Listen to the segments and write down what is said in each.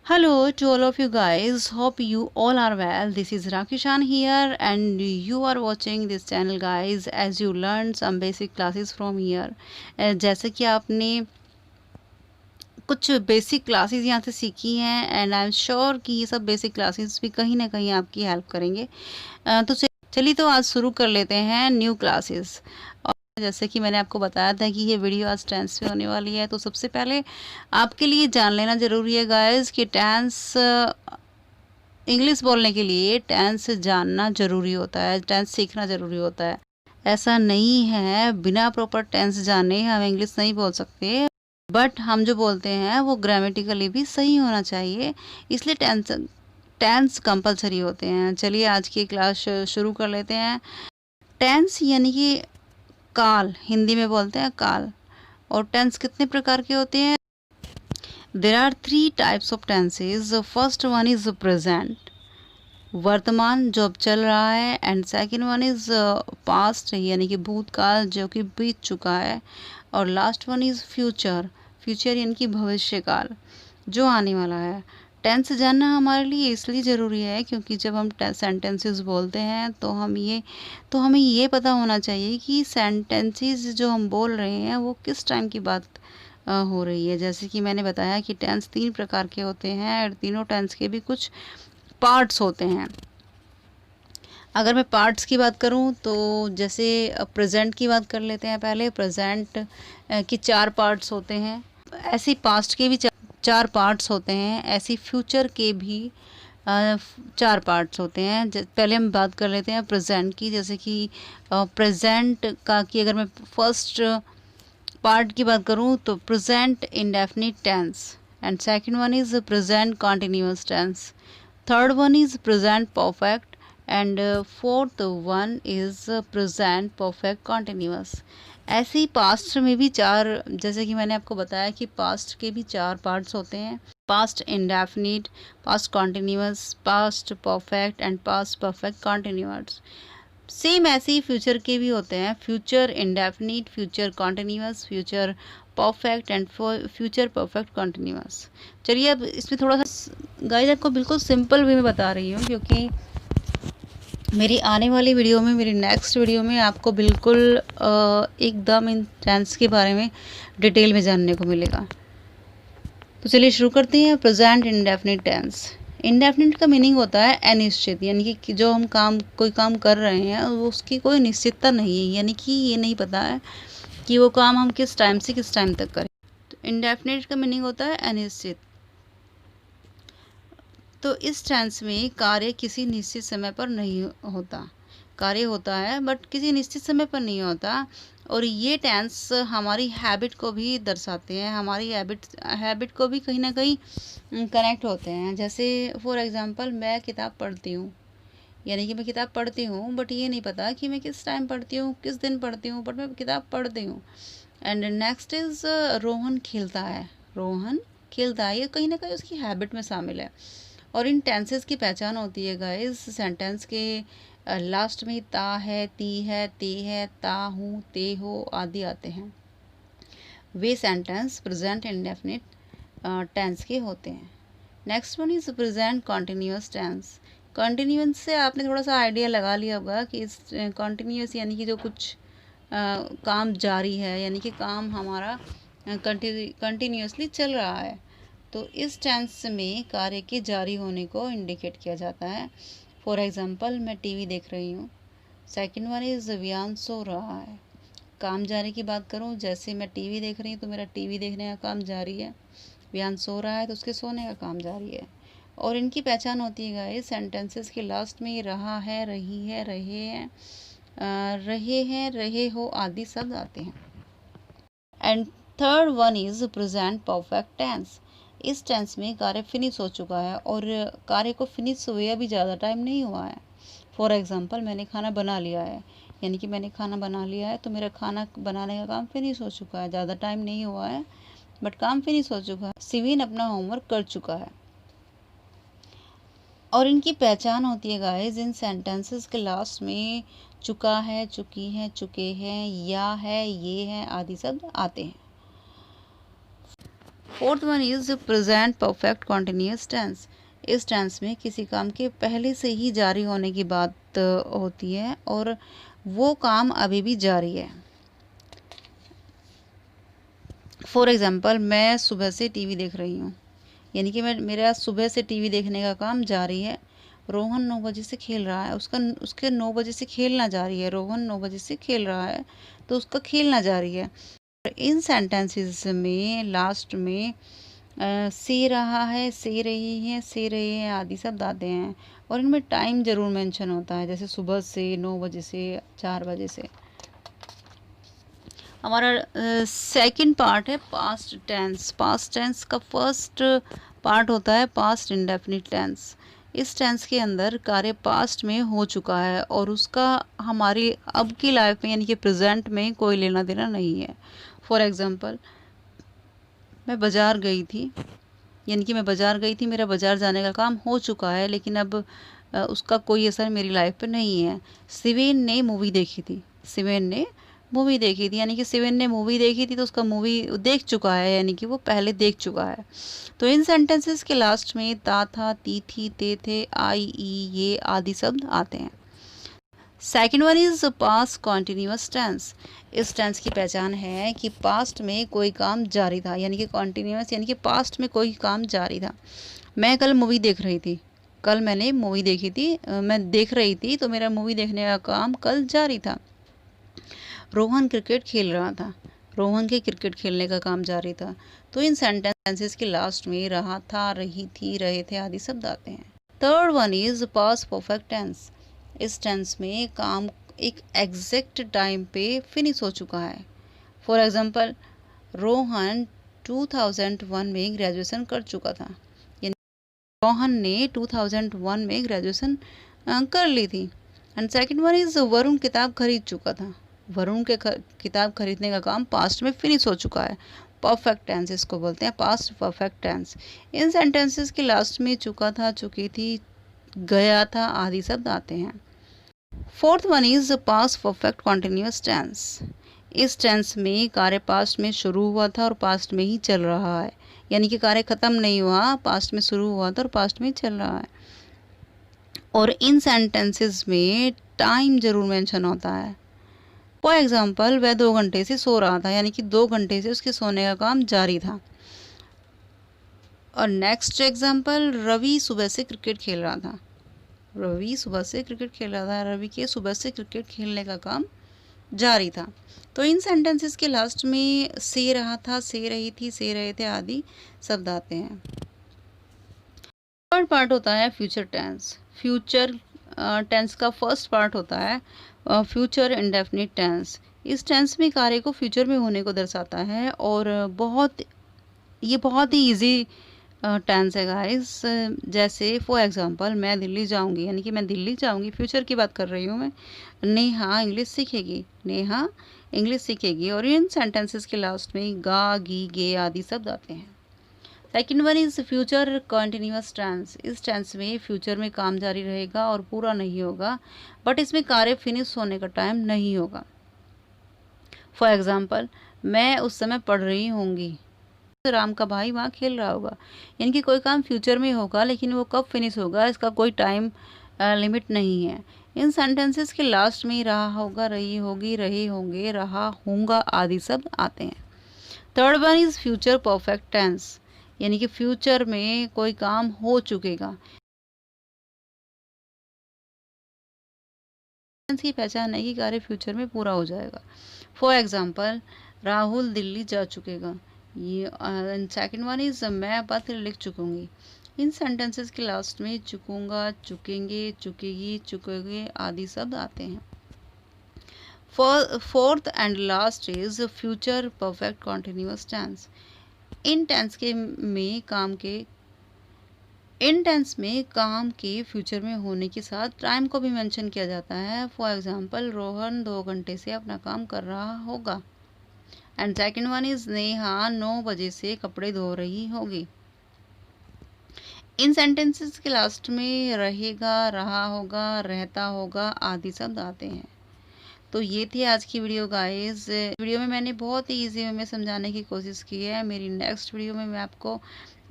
Hello to all of you guys. Hope you all are well. This is Rakishan here and you are watching this channel guys as you learn some basic classes from here. जैसे कि आपने कुछ basic classes यहाँ से सीखी हैं and I am sure कि ये सब बेसिक क्लासेस भी कहीं ना कहीं आपकी हेल्प करेंगे। तो चलिए तो आज शुरू कर लेते हैं न्यू क्लासेस। और जैसे कि मैंने आपको बताया था कि ये वीडियो आज टेंस पे होने वाली है, तो सबसे पहले आपके लिए जान लेना ज़रूरी है गाइस कि टेंस इंग्लिश बोलने के लिए टेंस जानना ज़रूरी होता है, टेंस सीखना ज़रूरी होता है। ऐसा नहीं है बिना प्रॉपर टेंस जाने हम इंग्लिश नहीं बोल सकते, बट हम जो बोलते हैं वो ग्रामेटिकली भी सही होना चाहिए, इसलिए टेंस कंपलसरी होते हैं। चलिए आज की क्लास शुरू कर लेते हैं। टेंस यानी कि काल, हिंदी में बोलते हैं काल। और टेंस कितने प्रकार के होते हैं? There are 3 types of tenses. First one is present, वर्तमान जो अब चल रहा है, and second one is past यानी कि भूतकाल जो कि बीत चुका है, और last one is future, future यानी कि भविष्यकाल जो आने वाला है। टेंस जानना हमारे लिए इसलिए ज़रूरी है क्योंकि जब हम सेंटेंसेस बोलते हैं तो हमें ये पता होना चाहिए कि सेंटेंसेस जो हम बोल रहे हैं वो किस टाइम की बात हो रही है। जैसे कि मैंने बताया कि टेंस 3 प्रकार के होते हैं और तीनों टेंस के भी कुछ पार्ट्स होते हैं। अगर मैं पार्ट्स की बात करूं तो जैसे प्रेजेंट की बात कर लेते हैं। पहले प्रेजेंट की 4 पार्ट्स होते हैं, ऐसे पास्ट के भी 4 पार्ट्स होते हैं, ऐसे फ्यूचर के भी 4 पार्ट्स होते हैं। पहले हम बात कर लेते हैं प्रेजेंट की। जैसे कि प्रेजेंट का कि अगर मैं फर्स्ट पार्ट की बात करूं तो present indefinite tense, and second one is present continuous tense, third one is present perfect, and fourth one is present perfect continuous. ऐसे ही पास्ट में भी 4, जैसे कि मैंने आपको बताया कि पास्ट के भी 4 पार्ट्स होते हैं, past indefinite, past continuous, past perfect and past perfect continuous. Same ऐसे ही फ्यूचर के भी होते हैं, future indefinite, future continuous, future perfect and future perfect continuous. चलिए अब इसमें थोड़ा सा गाइस आपको बिल्कुल सिंपल वे में बता रही हूँ क्योंकि मेरी आने वाली वीडियो में, मेरी नेक्स्ट वीडियो में आपको बिल्कुल एकदम इन टेंस के बारे में डिटेल में जानने को मिलेगा। तो चलिए शुरू करते हैं। Present indefinite tense. इंडेफिनिट का मीनिंग होता है अनिश्चित, यानी कि जो हम कोई काम कर रहे हैं उसकी कोई निश्चितता नहीं है, यानी कि ये नहीं पता है कि वो काम हम किस टाइम से किस टाइम तक करें। तो इंडेफिनिट का मीनिंग होता है अनिश्चित। तो इस टेंस में कार्य किसी निश्चित समय पर नहीं होता, कार्य होता है बट किसी निश्चित समय पर नहीं होता। और ये टेंस हमारी हैबिट को भी दर्शाते हैं, हमारी हैबिट को भी कहीं ना कहीं कनेक्ट होते हैं। जैसे फॉर एग्जांपल मैं किताब पढ़ती हूँ, यानी कि मैं किताब पढ़ती हूँ बट ये नहीं पता कि मैं किस टाइम पढ़ती हूँ, किस दिन पढ़ती हूँ, बट मैं किताब पढ़ती हूँ। एंड नेक्स्ट इज रोहन खेलता है, रोहन खेलता है, ये कहीं ना कहीं उसकी हैबिट में शामिल है। और इन टेंसेस की पहचान होती है गाइस, सेंटेंस के लास्ट में ता है, ती है, ते है, ता हूँ, ते हो आदि आते हैं। वे सेंटेंस प्रेजेंट इंडेफिनिट टेंस के होते हैं। Next one is present continuous tense. Continuous से आपने थोड़ा सा आइडिया लगा लिया होगा कि इस कॉन्टिन्यूअस यानी कि जो कुछ काम जारी है, यानी कि काम हमारा कंटिन्यूअसली चल रहा है। तो इस टेंस में कार्य के जारी होने को इंडिकेट किया जाता है। फॉर एग्जांपल मैं टीवी देख रही हूँ। सेकंड वन इज वियान सो रहा है। काम जारी की बात करूँ, जैसे मैं टीवी देख रही हूँ तो मेरा टीवी देखने का काम जारी है, वियान सो रहा है तो उसके सोने का काम जारी है। और इनकी पहचान होती है गाइस, सेंटेंसेस के लास्ट में रहा है, रही है, रहे हैं, रहे हो आदि शब्द आते हैं। And third one is present perfect tense. इस टेंस में कार्य फिनिश हो चुका है और कार्य को फिनिश हुए अभी ज़्यादा टाइम नहीं हुआ है। फॉर एग्जांपल मैंने खाना बना लिया है, यानी कि मैंने खाना बना लिया है तो मेरा खाना बनाने का काम फिनिश हो चुका है, ज़्यादा टाइम नहीं हुआ है बट काम फिनिश हो चुका है। सिविन अपना होमवर्क कर चुका है। और इनकी पहचान होती है गाइस, इन सेंटेंसेस के लास्ट में चुका है, चुकी है, चुके हैं, या है, ये है आदि शब्द आते हैं। Fourth one is present perfect continuous tense. इस टेंस में किसी काम के पहले से ही जारी होने की बात होती है और वो काम अभी भी जारी है। फॉर एग्जाम्पल, मैं सुबह से टीवी देख रही हूँ, यानी कि मेरा सुबह से टीवी देखने का काम जारी है। रोहन 9 बजे से खेल रहा है, उसके 9 बजे से खेलना जारी है। रोहन 9 बजे से खेल रहा है तो उसका खेलना जारी है। इन सेंटेंसेस में लास्ट में से रहा है, से रही है, से रहे हैं आदि शब्द आते हैं और इनमें टाइम जरूर मेंशन होता है, जैसे सुबह से, 9 बजे से, 4 बजे से। हमारा सेकंड पार्ट है पास्ट टेंस। पास्ट टेंस का फर्स्ट पार्ट होता है पास्ट इंडेफिनिट टेंस। इस टेंस के अंदर कार्य पास्ट में हो चुका है और उसका हमारी अब की लाइफ में यानी कि प्रेजेंट में कोई लेना देना नहीं है। फॉर एग्जांपल, मैं बाज़ार गई थी, यानी कि मैं बाज़ार गई थी, मेरा बाज़ार जाने का काम हो चुका है, लेकिन अब उसका कोई असर मेरी लाइफ पे नहीं है। शिवेन ने मूवी देखी थी, शिवेन ने मूवी देखी थी, यानी कि शिवेन ने मूवी देखी थी तो उसका मूवी देख चुका है, यानी कि वो पहले देख चुका है। तो इन सेंटेंसेस के लास्ट में ता था, ती थी, ते थे, आई, ई, ये आदि शब्द आते हैं। Second one is past continuous tense. इस टेंस की पहचान है कि पास्ट में कोई काम जारी था, यानी कि कॉन्टिन्यूस यानी कि पास्ट में कोई काम जारी था। मैं कल मूवी देख रही थी, कल मैंने मूवी देखी थी, मैं देख रही थी तो मेरा मूवी देखने का काम कल जारी था। रोहन क्रिकेट खेल रहा था, रोहन के क्रिकेट खेलने का काम जारी था। तो इन सेंटेंसेस के लास्ट में रहा था, रही थी, रहे थे आदि शब्द आते हैं। Third one is past perfect tense. इस टेंस में काम एक एग्जैक्ट टाइम पे फिनिश हो चुका है। फॉर एग्जांपल, रोहन 2001 में ग्रेजुएशन कर चुका था, यानी रोहन ने 2001 में ग्रेजुएशन कर ली थी। And second one is Varun किताब खरीद चुका था, वरुण के किताब खरीदने का काम पास्ट में फिनिश हो चुका है। परफेक्ट टेंस इसको बोलते हैं, पास्ट परफेक्ट टेंस। इन सेंटेंसेस के लास्ट में चुका था, चुकी थी, गया था आदि शब्द आते हैं। Fourth one is past perfect continuous tense. इस टेंस में कार्य पास्ट में शुरू हुआ था और पास्ट में ही चल रहा है, यानी कि कार्य खत्म नहीं हुआ, पास्ट में शुरू हुआ था और पास्ट में चल रहा है। और इन सेंटेंसेस में टाइम जरूर मेंशन होता है। फॉर एग्जाम्पल, वह 2 घंटे से सो रहा था, यानी कि 2 घंटे से उसके सोने का काम जारी था। और नेक्स्ट एग्जाम्पल, रवि सुबह से क्रिकेट खेल रहा था, रवि सुबह से क्रिकेट खेल रहा था, रवि के सुबह से क्रिकेट खेलने का काम जारी था। तो इन सेंटेंसेस के लास्ट में से रहा था, से रही थी, से रहे थे आदि शब्द आते हैं। थर्ड पार्ट होता है फ्यूचर टेंस। फ्यूचर टेंस का फर्स्ट पार्ट होता है फ्यूचर इंडेफिनिट टेंस। इस टेंस में कार्य को फ्यूचर में होने को दर्शाता है और ये बहुत ही इजी टेंस है गाइस। जैसे फॉर एग्जांपल, मैं दिल्ली जाऊंगी, यानी कि मैं दिल्ली जाऊंगी, फ्यूचर की बात कर रही हूँ मैं। नेहा इंग्लिश सीखेगी, नेहा इंग्लिश सीखेगी। और इन सेंटेंसेस के लास्ट में गा, गी, गे आदि शब्द आते हैं। Second one is future continuous tense. इस टेंस में फ्यूचर में काम जारी रहेगा और पूरा नहीं होगा, बट इसमें कार्य फिनिश होने का टाइम नहीं होगा। फॉर एग्जाम्पल, मैं उस समय पढ़ रही होंगी, राम का भाई वहाँ खेल रहा होगा, यानी कि कोई काम फ्यूचर में होगा लेकिन वो कब फिनिश होगा इसका कोई टाइम लिमिट नहीं है। इन सेंटेंसेस के लास्ट में रहा होगा, रही होगी, रहे होंगे, रहा होगा आदि शब्द आते हैं। Third one is future perfect tense, यानी कि फ्यूचर में कोई काम हो चुकेगा। टेंस की पहचान है कि कार्य फ्यूचर में पूरा हो जाएगा। फॉर एग्जाम्पल, राहुल दिल्ली जा चुकेगा। ये सेकेंड वन इज मैं पत्र लिख चुकूंगी। इन सेंटेंसेस के लास्ट में चुकूंगा, चुकेंगे, चुकेगी, चुकेगे आदि शब्द आते हैं। Fourth and last is future perfect continuous tense. इन टेंस में काम के फ्यूचर में होने के साथ टाइम को भी मेंशन किया जाता है। फॉर एग्जांपल, रोहन 2 घंटे से अपना काम कर रहा होगा। And second one is Neha 9 बजे से कपड़े धो रही होगी। इन सेंटेंसेस के लास्ट में रहेगा, रहा होगा, रहता होगा आदि शब्द आते हैं। तो ये थी आज की वीडियो गाइस। वीडियो में मैंने बहुत ही ईजी वे में समझाने की कोशिश की है। मेरी नेक्स्ट वीडियो में मैं आपको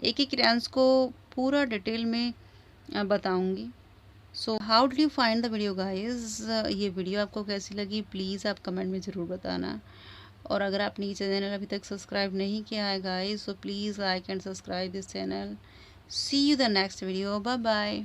एक एक टेंस को पूरा डिटेल में बताऊंगी। So how did you find the video guys? ये वीडियो आपको कैसी लगी प्लीज़ आप कमेंट में ज़रूर बताना। और अगर आपने ये चैनल अभी तक सब्सक्राइब नहीं किया है guys, so please like and subscribe this channel. See you the next video, bye bye.